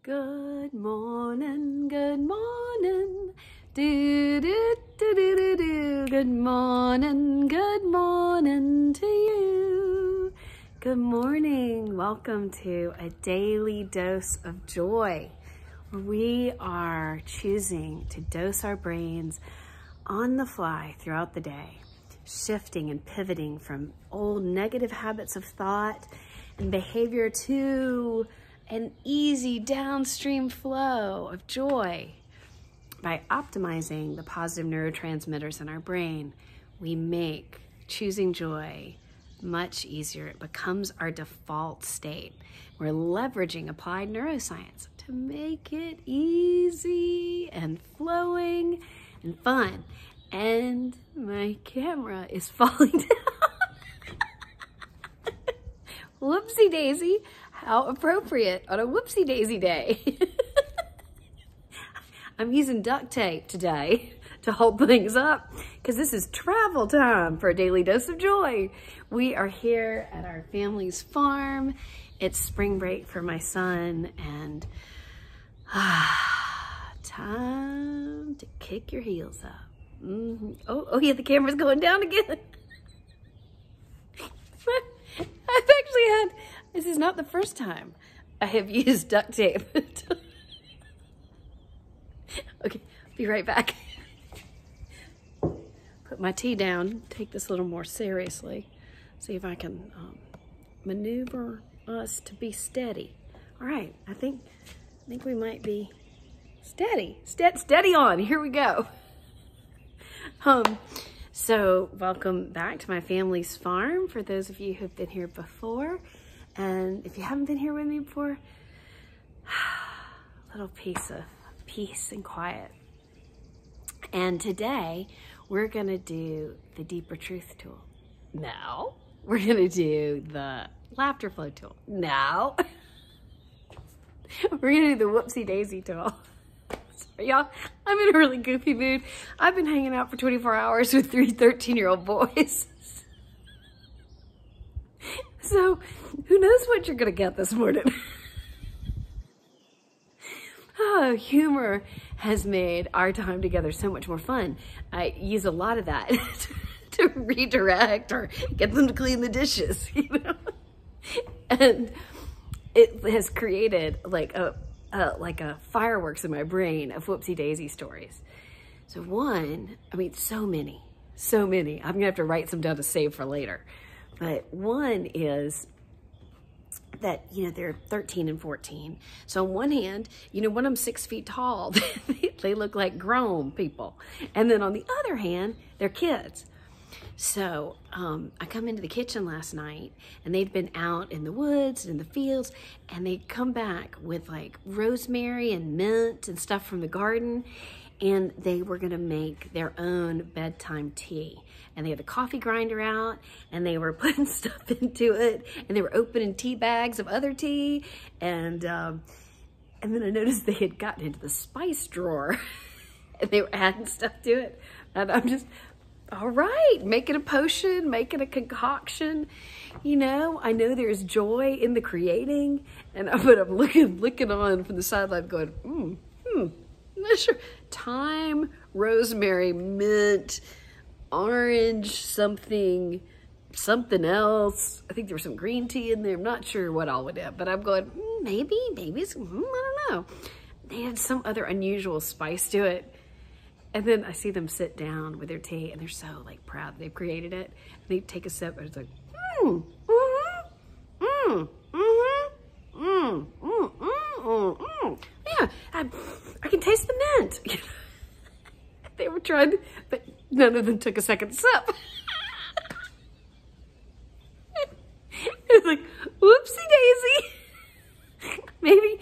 Good morning, good morning, do do do do do do. Good morning to you. Good morning. Welcome to a daily dose of joy. We are choosing to dose our brains on the fly throughout the day, shifting and pivoting from old negative habits of thought and behavior to an easy downstream flow of joy. By optimizing the positive neurotransmitters in our brain, we make choosing joy much easier. It becomes our default state. We're leveraging applied neuroscience to make it easy and flowing and fun. And my camera is falling down. Whoopsie daisy. How appropriate on a whoopsie daisy day. I'm using duct tape today to hold things up because this is travel time for a daily dose of joy. We are here at our family's farm. It's spring break for my son and time to kick your heels up. Oh yeah, the camera's going down again. I've actually had, this is not the first time I have used duct tape. Okay, be right back. Put my tea down, take this a little more seriously. See if I can maneuver us to be steady. All right, I think we might be steady. Steady on, here we go. So welcome back to my family's farm for those of you who've been here before. And if you haven't been here with me before, a little piece of peace and quiet. And today we're gonna do the deeper truth tool. Now we're gonna do the laughter flow tool. Now we're gonna do the whoopsie daisy tool. Sorry, y'all, I'm in a really goofy mood. I've been hanging out for 24 hours with 3 13-year-old boys. So who knows what you're gonna get this morning? Oh, humor has made our time together so much more fun. I use a lot of that to redirect or get them to clean the dishes, you know? And it has created like a fireworks in my brain of whoopsie daisy stories. So one, I mean, so many. I'm gonna have to write some down to save for later. But one is that, you know, they're 13 and 14. So on one hand, you know, when I'm 6 feet tall, they look like grown people. And then on the other hand, they're kids. So I come into the kitchen last night and they'd been out in the woods and in the fields and they'd come back with like rosemary and mint and stuff from the garden. And they were gonna make their own bedtime tea. And they had the coffee grinder out and they were putting stuff into it and they were opening tea bags of other tea. And then I noticed they had gotten into the spice drawer and they were adding stuff to it. And I'm just, all right, making a potion, making a concoction. You know, I know there's joy in the creating. But I'm looking on from the sideline going, I'm not sure. Thyme, rosemary, mint, orange, something else. I think there was some green tea in there. I'm not sure what all went in, but I'm going, maybe it's, I don't know. They had some other unusual spice to it. And then I see them sit down with their tea and they're so like proud that they've created it. And they take a sip and it's like, yeah, I can taste the mint. They were trying, but none of them took a second sip. It's like, whoopsie daisy.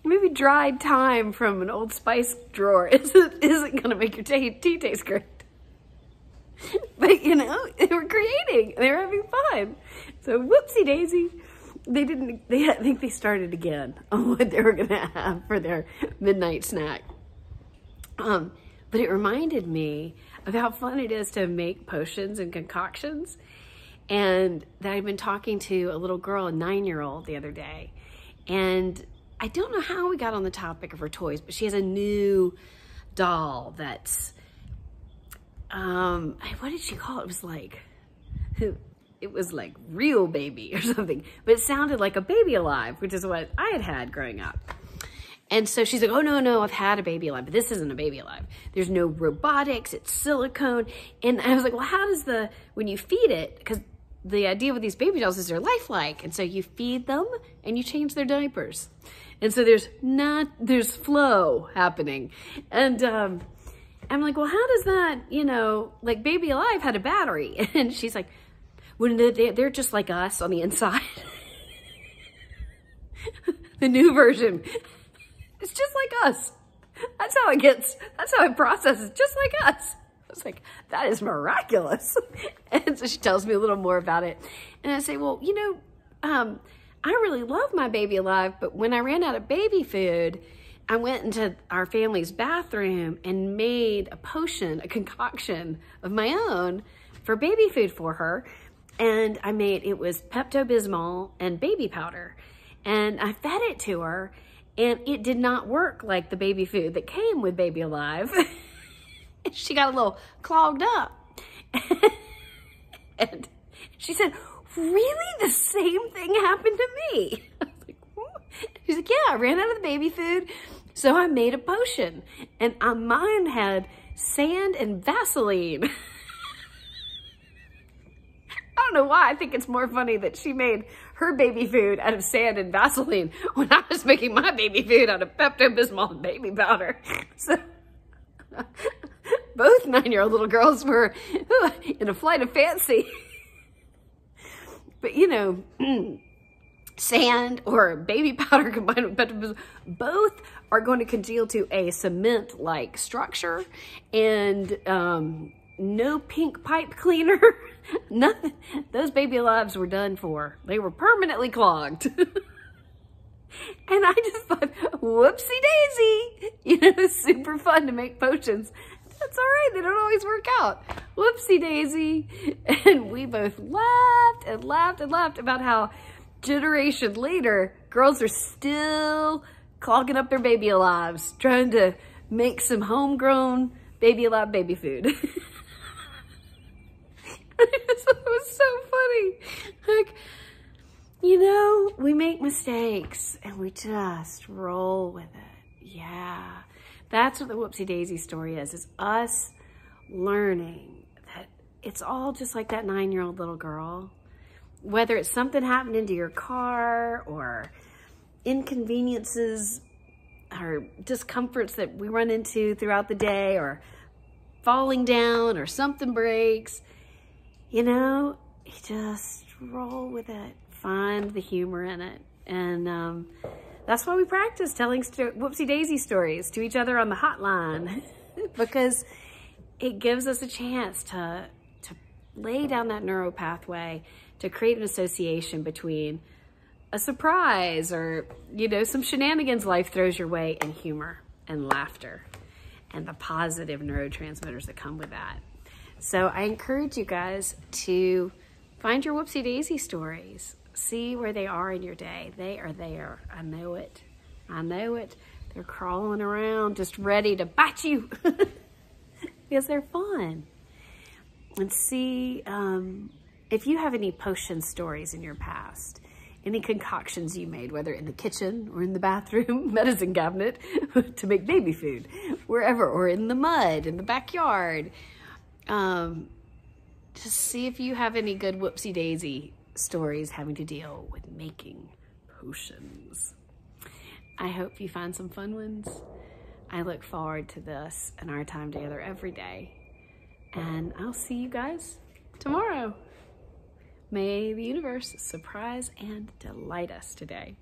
Maybe dried thyme from an old spice drawer isn't gonna make your tea taste great. But you know, they were creating, they were having fun. So whoopsie daisy. I think they started again on what they were gonna have for their midnight snack. But it reminded me of how fun it is to make potions and concoctions. And that I'd been talking to a little girl, a 9-year-old the other day. And I don't know how we got on the topic of her toys, but she has a new doll that's, what did she call it? It was like Real Baby or something, but it sounded like a Baby Alive, which is what I had growing up. And so she's like, oh, no, I've had a Baby Alive, but this isn't a Baby Alive. There's no robotics, it's silicone. And I was like, well, how does when you feed it, because the idea with these baby dolls is they're lifelike. And so you feed them and you change their diapers. And so there's flow happening. And I'm like, well, how does that, like Baby Alive had a battery. And she's like, well, they're just like us on the inside. The new version. It's just like us. That's how it processes, just like us. I was like, that is miraculous. And so she tells me a little more about it. And I say, well, I really love my Baby Alive, but when I ran out of baby food, I went into our family's bathroom and made a potion, a concoction of my own for baby food for her. And it was Pepto-Bismol and baby powder. And I fed it to her, and it did not work like the baby food that came with Baby Alive. She got a little clogged up. And she said, really? The same thing happened to me? I was like, what? She's like, yeah, I ran out of the baby food, so I made a potion. And mine had sand and Vaseline. I don't know why. I think it's more funny that she made her baby food out of sand and Vaseline when I was making my baby food out of Pepto-Bismol and baby powder. So both 9-year-old little girls were in a flight of fancy. But sand or baby powder combined with Pepto-Bismol, both are going to congeal to a cement-like structure, and no pink pipe cleaner. Nothing. Those Baby Alives were done for. They were permanently clogged. And I just thought, whoopsie daisy. It's super fun to make potions. That's all right. They don't always work out. Whoopsie daisy. And we both laughed and laughed and laughed about how generation later, girls are still clogging up their Baby Alives, trying to make some homegrown Baby Alive baby food. It was so funny. Like, we make mistakes and we just roll with it. Yeah. That's what the Whoopsie Daisy story is us learning that it's all just like that 9-year-old little girl. Whether it's something happening to your car or inconveniences or discomforts that we run into throughout the day, or falling down or something breaks, you just roll with it, find the humor in it. And that's why we practice telling Whoopsie Daisy stories to each other on the hotline, because it gives us a chance to lay down that neural pathway, to create an association between a surprise or, some shenanigans life throws your way, and humor and laughter and the positive neurotransmitters that come with that. So I encourage you guys to find your Whoopsie Daisy stories. See where they are in your day. They are there. I know it. I know it. They're crawling around just ready to bite you because they're fun. And see if you have any potion stories in your past, any concoctions you made, whether in the kitchen or in the bathroom, medicine cabinet to make baby food, wherever, or in the mud, in the backyard. Just see if you have any good Whoopsie Daisy stories having to deal with making potions. I hope you find some fun ones. I look forward to this and our time together every day. And I'll see you guys tomorrow. May the universe surprise and delight us today.